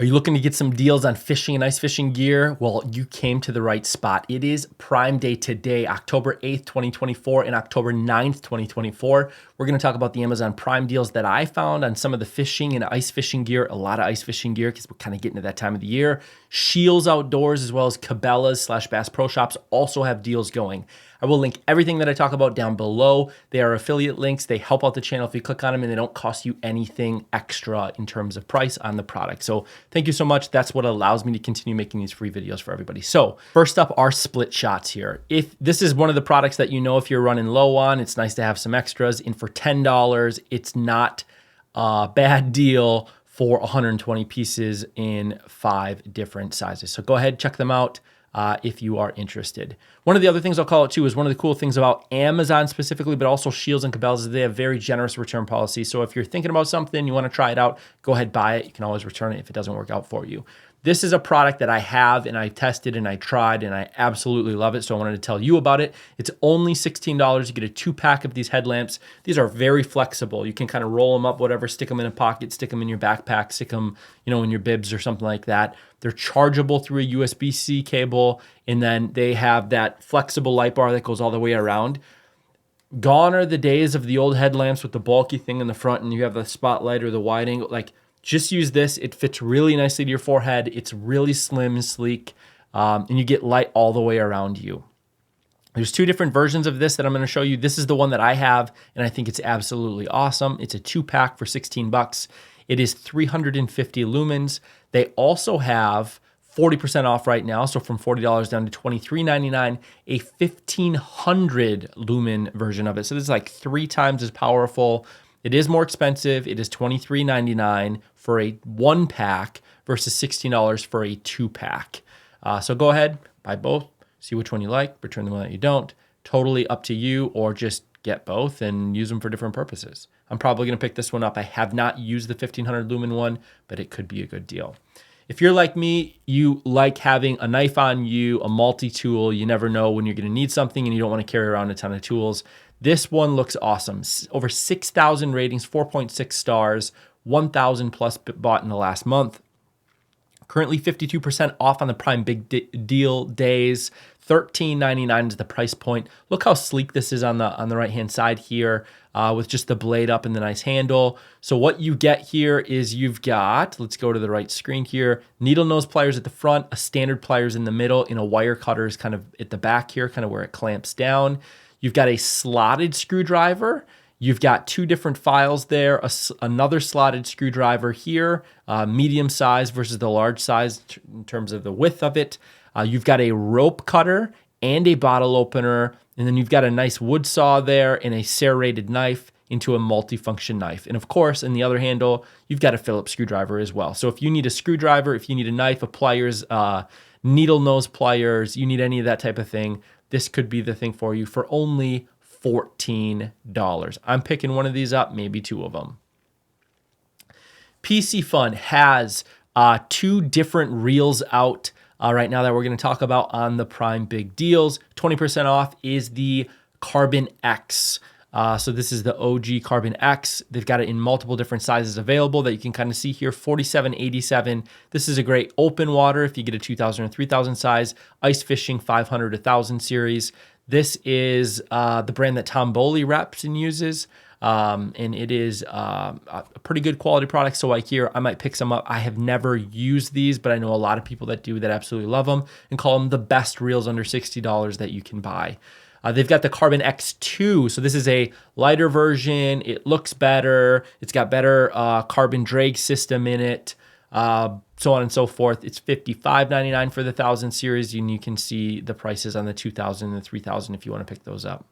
Are you looking to get some deals on fishing and ice fishing gear? Well, you came to the right spot. It is Prime Day today, October 8th, 2024 and October 9th, 2024. We're going to talk about the Amazon Prime deals that I found on some of the fishing and ice fishing gear, a lot of ice fishing gear because we're kind of getting to that time of the year. Scheels Outdoors as well as Cabela's / Bass Pro Shops also have deals going. I will link everything that I talk about down below. They are affiliate links. They help out the channel if you click on them, and they don't cost you anything extra in terms of price on the product. So thank you so much. That's what allows me to continue making these free videos for everybody. So first up are split shots here. If this is one of the products that you know if you're running low on, it's nice to have some extras. And for $10, it's not a bad deal for 120 pieces in 5 different sizes. So go ahead, check them out. If you are interested. One of the other things I'll call it too is one of the cool things about Amazon specifically, but also Scheels and Cabela is they have very generous return policy. So if you're thinking about something, you want to try it out, go ahead, buy it. You can always return it if it doesn't work out for you. This is a product that I have and I tested and I tried and I absolutely love it. So I wanted to tell you about it. It's only $16. You get a 2-pack of these headlamps. These are very flexible. You can kind of roll them up, whatever, stick them in a pocket, stick them in your backpack, stick them, in your bibs or something like that. They're chargeable through a USB-C cable. And then they have that flexible light bar that goes all the way around. Gone are the days of the old headlamps with the bulky thing in the front and you have the spotlight or the wide angle. Just use this. It fits really nicely to your forehead. It's really slim and sleek, and you get light all the way around you. There's 2 different versions of this that I'm going to show you. This is the one that I have, and I think it's absolutely awesome. It's a 2-pack for $16. It is 350 lumens. They also have 40% off right now, so from $40 down to $23.99, a 1500 lumen version of it. So this is like 3 times as powerful. It is more expensive. It is $23.99 for a 1-pack versus $16 for a 2-pack. So go ahead, buy both, see which one you like, return the one that you don't. Totally up to you, or just get both and use them for different purposes. I'm probably going to pick this one up. I have not used the 1500 lumen one, but it could be a good deal. If you're like me, you like having a knife on you, a multi-tool. You never know when you're going to need something and you don't want to carry around a ton of tools. This one looks awesome. Over 6,000 ratings, 4.6 stars, 1,000 plus bought in the last month. Currently 52% off on the Prime Big Deal days. $13.99 is the price point. Look how sleek this is on the right-hand side here with just the blade up and the nice handle. So what you get here is you've got, let's go to the right screen here, needle nose pliers at the front, a standard pliers in the middle, and a wire cutter is kind of at the back here, kind of where it clamps down. You've got a slotted screwdriver. You've got 2 different files there, another slotted screwdriver here, medium size versus the large size in terms of the width of it. You've got a rope cutter and a bottle opener, and then you've got a nice wood saw there and a serrated knife into a multifunction knife. And of course, in the other handle, you've got a Phillips screwdriver as well. So if you need a screwdriver, if you need a knife, a pliers, needle nose pliers, you need any of that type of thing, this could be the thing for you for only $14. I'm picking one of these up, maybe 2 of them. Piscifun has 2 different reels out right now that we're going to talk about on the Prime Big Deals. 20% off is the Carbon X. So this is the OG Carbon X. They've got it in multiple different sizes available that you can kind of see here, $47.87. This is a great open water if you get a 2,000 or 3,000 size, ice fishing 500 to 1,000 series. This is the brand that Tom Boley reps and uses, and it is a pretty good quality product. So I might pick some up. I have never used these, but I know a lot of people that do that absolutely love them and call them the best reels under $60 that you can buy. They've got the Carbon X2. So this is a lighter version. It looks better. It's got better carbon drag system in it, so on and so forth. It's $55.99 for the 1,000 series, and you can see the prices on the 2,000 and the 3,000 if you want to pick those up.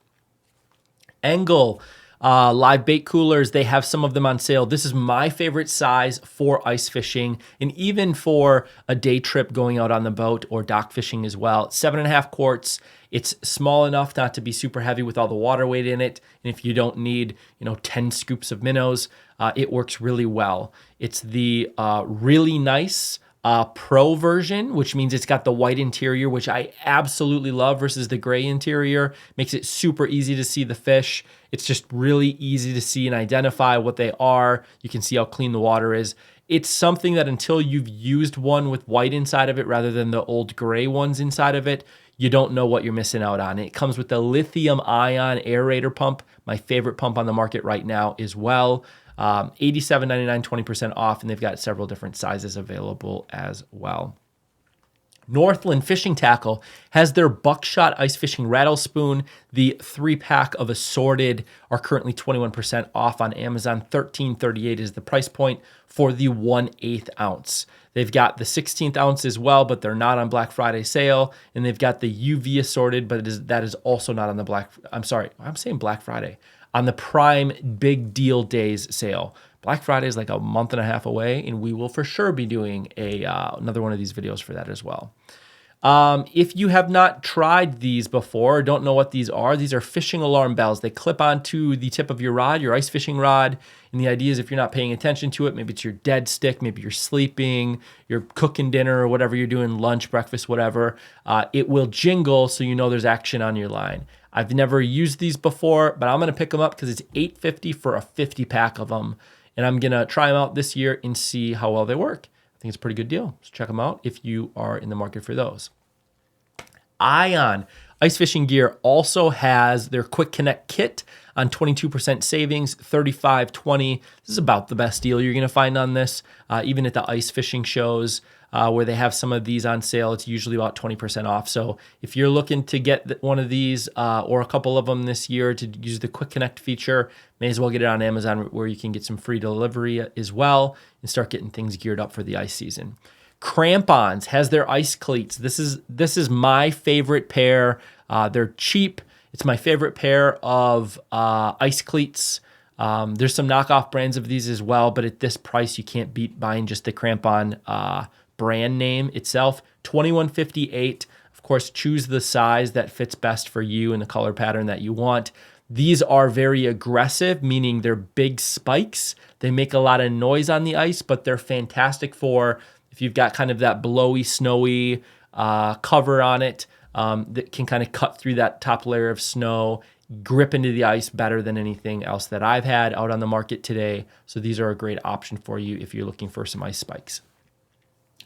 Engel live bait coolers, they have some of them on sale. This is my favorite size for ice fishing and even for a day trip going out on the boat or dock fishing as well. 7.5 quarts. It's small enough not to be super heavy with all the water weight in it. And if you don't need, 10 scoops of minnows, it works really well. It's the really nice Pro version, which means it's got the white interior, which I absolutely love, versus the gray interior. Makes it super easy to see the fish. It's just really easy to see and identify what they are. You can see how clean the water is. It's something that until you've used one with white inside of it rather than the old gray ones inside of it, you don't know what you're missing out on. It comes with the lithium ion aerator pump, my favorite pump on the market right now as well. $87.99, 20% off, and they've got several different sizes available as well. Northland Fishing Tackle has their buckshot ice fishing rattle spoon. The 3-pack of assorted are currently 21% off on Amazon. $13.38 is the price point for the 1/8 ounce. They've got the 16th ounce as well, but they're not on Black Friday sale. And they've got the UV assorted, but that is also not on the Black Friday, on the Prime Big Deal Days sale. Black Friday is like a month and a half away, and we will for sure be doing another one of these videos for that as well. If you have not tried these before, or don't know what these are fishing alarm bells. They clip onto the tip of your rod, your ice fishing rod, and the idea is if you're not paying attention to it, maybe it's your dead stick, maybe you're sleeping, you're cooking dinner or whatever you're doing, lunch, breakfast, whatever, it will jingle so you know there's action on your line. I've never used these before, but I'm going to pick them up because it's $8.50 for a 50-pack of them. And I'm going to try them out this year and see how well they work. I think it's a pretty good deal. So check them out if you are in the market for those. Ion Ice Fishing Gear also has their Quick Connect kit on 22% savings, $35.20. This is about the best deal you're going to find on this. Even at the ice fishing shows where they have some of these on sale, it's usually about 20% off. So if you're looking to get one of these or a couple of them this year to use the Quick Connect feature, may as well get it on Amazon where you can get some free delivery as well and start getting things geared up for the ice season. Crampons has their ice cleats. This is my favorite pair. They're cheap. It's my favorite pair of ice cleats. There's some knockoff brands of these as well, but at this price, you can't beat buying just the Crampon brand name itself. $21.58. Of course, choose the size that fits best for you and the color pattern that you want. These are very aggressive, meaning they're big spikes. They make a lot of noise on the ice, but they're fantastic for if you've got kind of that blowy, snowy cover on it that can kind of cut through that top layer of snow, grip into the ice better than anything else that I've had out on the market today. So these are a great option for you if you're looking for some ice spikes.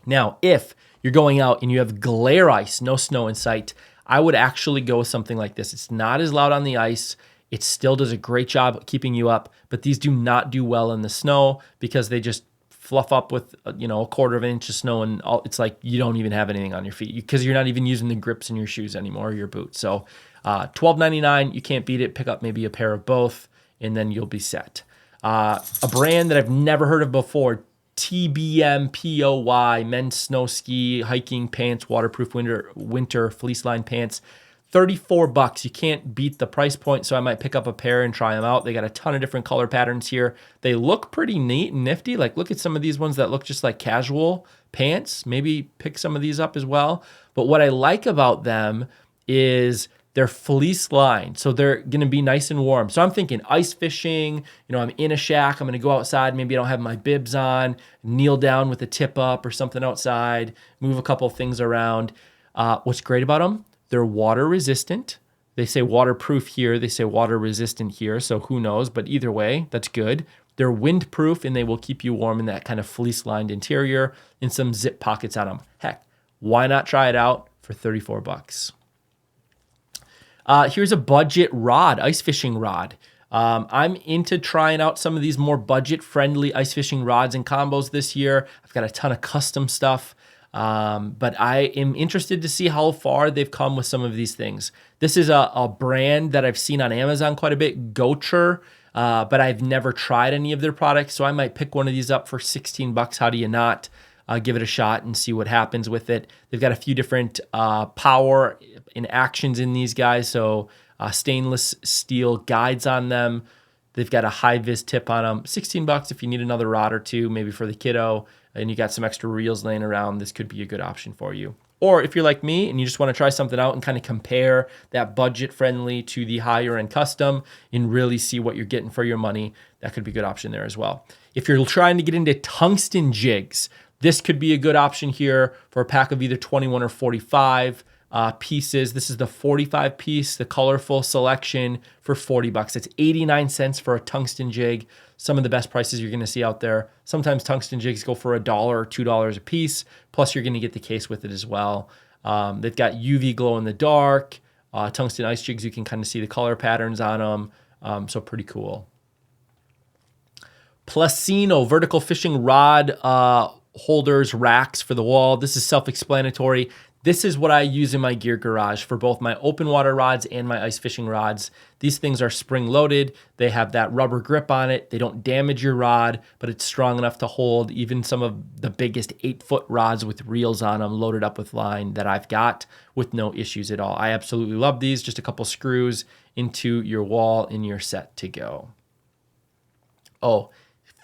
Now, if you're going out and you have glare ice, no snow in sight, I would actually go with something like this. It's not as loud on the ice. It still does a great job keeping you up, but these do not do well in the snow because they just fluff up with a 1/4 of an inch of snow and it's like you don't even have anything on your feet because you're not even using the grips in your shoes anymore or your boots. So $12.99, you can't beat it. Pick up maybe a pair of both and then you'll be set. A brand that I've never heard of before, TBMPOY, men's snow ski, hiking pants, waterproof winter fleece line pants. $34. You can't beat the price point, so I might pick up a pair and try them out. They got a ton of different color patterns here. They look pretty neat and nifty. Like, look at some of these ones that look just like casual pants. Maybe pick some of these up as well. But what I like about them is they're fleece lined, so they're going to be nice and warm. So I'm thinking ice fishing, I'm in a shack, I'm going to go outside, maybe I don't have my bibs on, kneel down with a tip up or something outside, move a couple of things around. What's great about them? They're water resistant. They say waterproof here, they say water resistant here, so who knows, but either way, that's good. They're windproof and they will keep you warm in that kind of fleece lined interior and some zip pockets on them. Heck, why not try it out for $34? Here's a budget rod, ice fishing rod. I'm into trying out some of these more budget-friendly ice fishing rods and combos this year. I've got a ton of custom stuff, but I am interested to see how far they've come with some of these things. This is a brand that I've seen on Amazon quite a bit, Gocher, but I've never tried any of their products, so I might pick one of these up for $16. How do you not? Give it a shot and see what happens with it. They've got a few different power and actions in these guys. So stainless steel guides on them. They've got a high-vis tip on them. $16 if you need another rod or two, maybe for the kiddo, and you got some extra reels laying around, this could be a good option for you. Or if you're like me and you just want to try something out and kind of compare that budget-friendly to the higher-end custom and really see what you're getting for your money, that could be a good option there as well. If you're trying to get into tungsten jigs, this could be a good option here for a pack of either 21 or 45. pieces. This is the 45 piece, the colorful selection for $40. It's 89 cents for a tungsten jig. Some of the best prices you're going to see out there. Sometimes tungsten jigs go for $1 or $2 a piece. Plus you're going to get the case with it as well. They've got UV glow in the dark, tungsten ice jigs. You can kind of see the color patterns on them. So pretty cool. Placino vertical fishing rod holders, racks for the wall. This is self-explanatory. This is what I use in my gear garage for both my open water rods and my ice fishing rods. These things are spring loaded. They have that rubber grip on it. They don't damage your rod, but it's strong enough to hold even some of the biggest 8-foot rods with reels on them loaded up with line that I've got with no issues at all. I absolutely love these. Just a couple screws into your wall and you're set to go. Oh,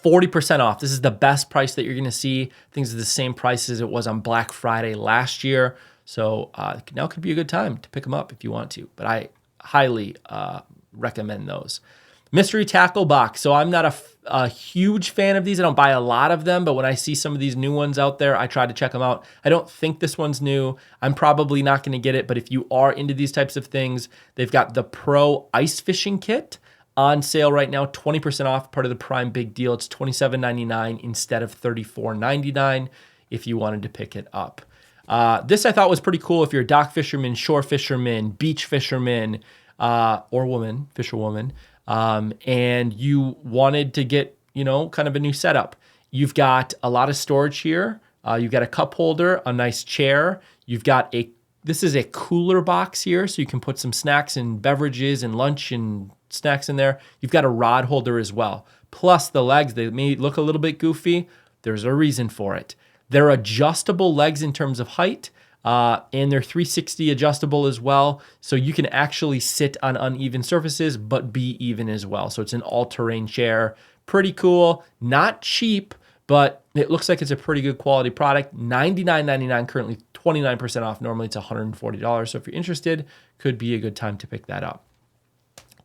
40% off. This is the best price that you're going to see. Things are the same price as it was on Black Friday last year. So now could be a good time to pick them up if you want to. But I highly recommend those. Mystery tackle box. So I'm not a huge fan of these. I don't buy a lot of them. But when I see some of these new ones out there, I try to check them out. I don't think this one's new. I'm probably not going to get it. But if you are into these types of things, they've got the Pro Ice Fishing Kit on sale right now, 20% off, part of the Prime Big Deal. It's $27.99 instead of $34.99 if you wanted to pick it up. This I thought was pretty cool if you're a dock fisherman, shore fisherman, beach fisherman, or woman, fisherwoman, and you wanted to get, kind of a new setup. You've got a lot of storage here. You've got a cup holder, a nice chair. You've got this is a cooler box here, so you can put some snacks and beverages and lunch and snacks in there. You've got a rod holder as well. Plus the legs, they may look a little bit goofy. There's a reason for it. They're adjustable legs in terms of height, and they're 360 adjustable as well. So you can actually sit on uneven surfaces, but be even as well. So it's an all-terrain chair. Pretty cool. Not cheap, but it looks like it's a pretty good quality product. $99.99 currently, 29% off. Normally it's $140. So if you're interested, could be a good time to pick that up.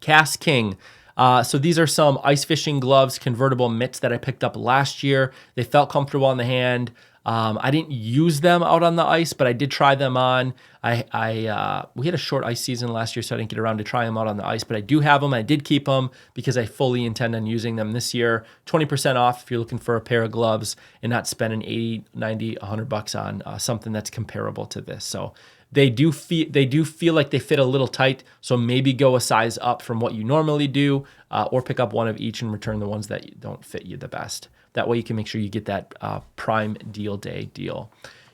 Cast King. So these are some ice fishing gloves, convertible mitts that I picked up last year. They felt comfortable on the hand. I didn't use them out on the ice, but I did try them on. We had a short ice season last year, so I didn't get around to try them out on the ice, but I do have them. I did keep them because I fully intend on using them this year. 20% off if you're looking for a pair of gloves and not spending 80, 90, $100 on something that's comparable to this. So they do feel like they fit a little tight, so maybe go a size up from what you normally do, or pick up one of each and return the ones that don't fit you the best. That way you can make sure you get that Prime Deal Day deal.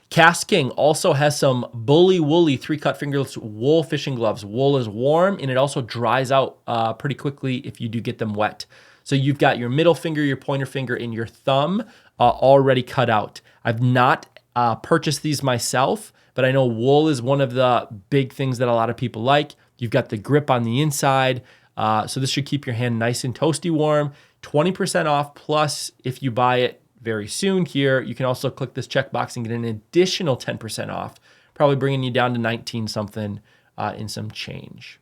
Cast King also has some Bully Woolly 3-cut fingerless wool fishing gloves. Wool is warm and it also dries out pretty quickly if you do get them wet. So you've got your middle finger, your pointer finger, and your thumb already cut out. I've not purchased these myself, but I know wool is one of the big things that a lot of people like. You've got the grip on the inside, so this should keep your hand nice and toasty warm. 20% off, plus if you buy it very soon here, you can also click this checkbox and get an additional 10% off, probably bringing you down to 19 something in some change.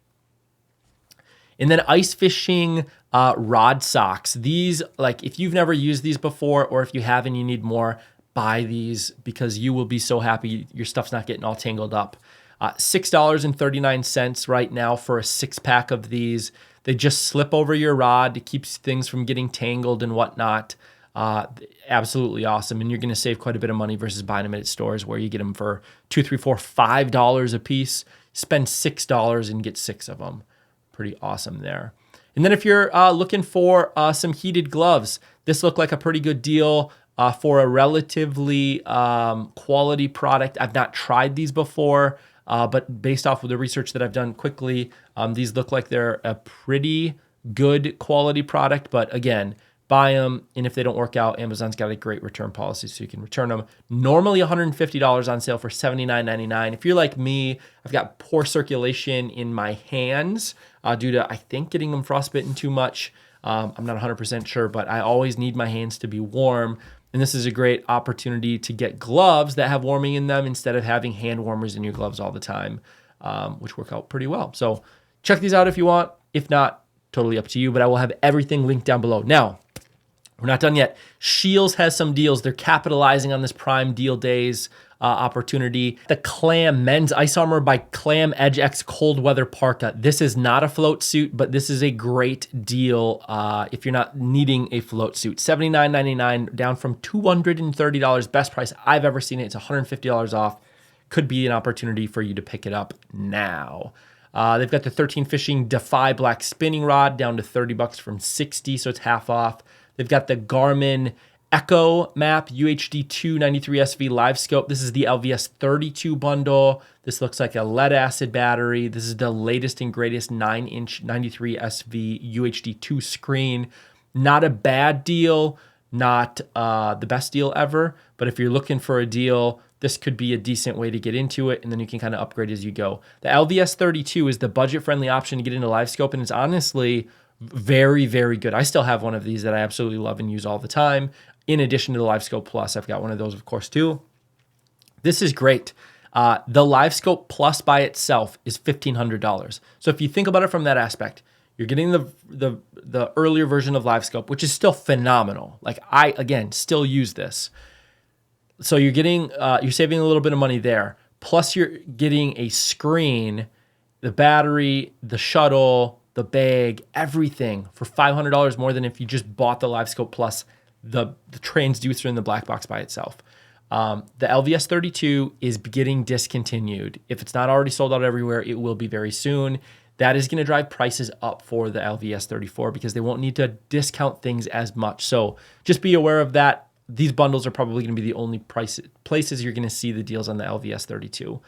And then ice fishing rod socks. These, like if you've never used these before, or if you have and you need more, buy these because you will be so happy your stuff's not getting all tangled up. $6.39 right now for a 6-pack of these. They just slip over your rod. It keeps things from getting tangled and whatnot. Absolutely awesome. And you're going to save quite a bit of money versus buying them at stores where you get them for $2, $3, $4, $5 a piece. Spend $6 and get 6 of them. Pretty awesome there. And then if you're looking for some heated gloves, this looked like a pretty good deal for a relatively quality product. I've not tried these before, but based off of the research that I've done quickly, these look like they're a pretty good quality product. But again, buy them, and if they don't work out, Amazon's got a great return policy, so you can return them. Normally $150 on sale for $79.99. If you're like me, I've got poor circulation in my hands due to, I think, getting them frostbitten too much. I'm not 100% sure, but I always need my hands to be warm. And this is a great opportunity to get gloves that have warming in them instead of having hand warmers in your gloves all the time, which work out pretty well. So check these out if you want. If not, totally up to you, but I will have everything linked down below. Now, We're not done yet. Scheels has some deals. They're capitalizing on this Prime Deal Days opportunity. The Clam Men's Ice Armor by Clam Edge X Cold Weather Parka. This is not a float suit, but this is a great deal if you're not needing a float suit. $79.99 down from $230. Best price I've ever seen it. It's $150 off. Could be an opportunity for you to pick it up now. They've got the 13 Fishing Defy Black Spinning Rod down to $30 from $60, so it's half off. They've got the Garmin Echomap UHD 293 SV Livescope. This is the LVS 32 bundle. This looks like a lead acid battery. This is the latest and greatest 9-inch 93 SV UHD 2 screen. Not a bad deal, not the best deal ever, but if you're looking for a deal, this could be a decent way to get into it, and then you can kind of upgrade as you go. The LVS 32 is the budget-friendly option to get into Livescope, and it's honestly very, very good. I still have one of these that I absolutely love and use all the time. In addition to the Livescope Plus, I've got one of those, of course, too. This is great. The Livescope Plus by itself is $1,500. So if you think about it from that aspect, you're getting the earlier version of Livescope, which is still phenomenal. Like I, again, still use this. So you're getting, you're saving a little bit of money there. Plus you're getting a screen, the battery, the shuttle, the bag, everything for $500 more than if you just bought the Livescope Plus, the transducer and the black box by itself. The LVS 32 is getting discontinued. If it's not already sold out everywhere, it will be very soon. That is going to drive prices up for the LVS 34 because they won't need to discount things as much. So just be aware of that. These bundles are probably going to be the only places you're going to see the deals on the LVS 32.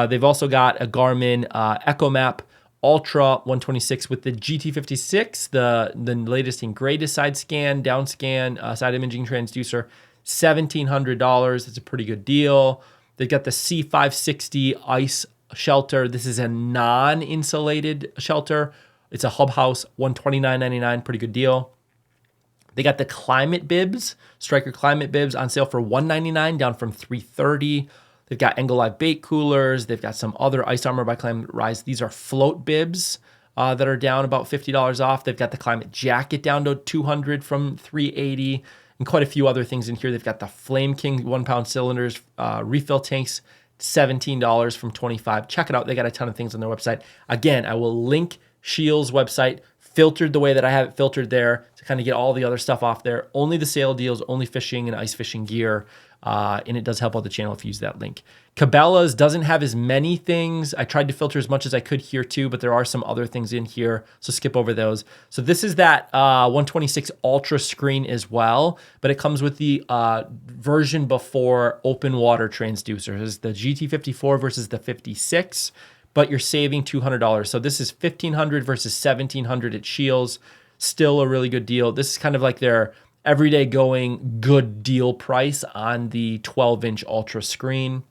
They've also got a Garmin Echomap Ultra 126 with the GT56, the latest and greatest side scan, down scan, side imaging transducer, $1,700. It's a pretty good deal. They've got the C560 ice shelter. This is a non-insulated shelter. It's a hub house, $129.99, pretty good deal. They got the Climate Bibs, Striker Climate Bibs on sale for $199, down from $330. They've got Engel Live bait coolers. They've got some other Ice Armor by Climate Rise. These are float bibs that are down about $50 off. They've got the Climate Jacket down to $200 from $380, and quite a few other things in here. They've got the Flame King 1-pound cylinders, refill tanks, $17 from $25. Check it out. They got a ton of things on their website. Again, I will link Scheels' website, filtered the way that I have it filtered there to kind of get all the other stuff off there. Only the sale deals, only fishing and ice fishing gear. And it does help out the channel if you use that link. Cabela's doesn't have as many things. I tried to filter as much as I could here too, but there are some other things in here, so skip over those. So this is that 126 Ultra screen as well, but it comes with the version before open water transducer. This is the GT54 versus the 56, but you're saving $200. So this is $1,500 versus $1,700 at Scheels. Still a really good deal. This is kind of like their everyday going good deal price on the 12-inch Ultra screen.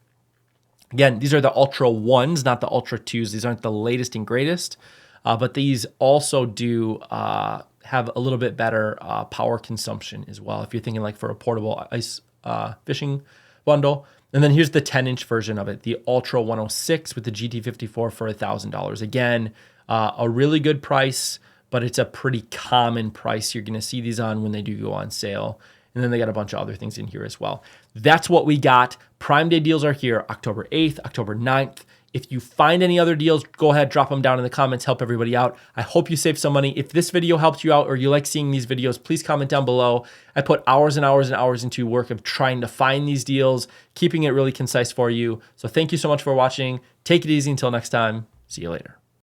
Again, these are the Ultra 1s, not the Ultra 2s. These aren't the latest and greatest, but these also do have a little bit better power consumption as well, if you're thinking like for a portable ice fishing bundle. And then here's the 10-inch version of it, the Ultra 106 with the GT54 for $1,000. Again, a really good price, but it's a pretty common price you're going to see these on when they do go on sale. And then they got a bunch of other things in here as well. That's what we got. Prime Day deals are here, October 8th, October 9th. If you find any other deals, go ahead, drop them down in the comments, help everybody out. I hope you save some money. If this video helped you out or you like seeing these videos, please comment down below. I put hours and hours and hours into work of trying to find these deals, keeping it really concise for you. So thank you so much for watching. Take it easy until next time. See you later.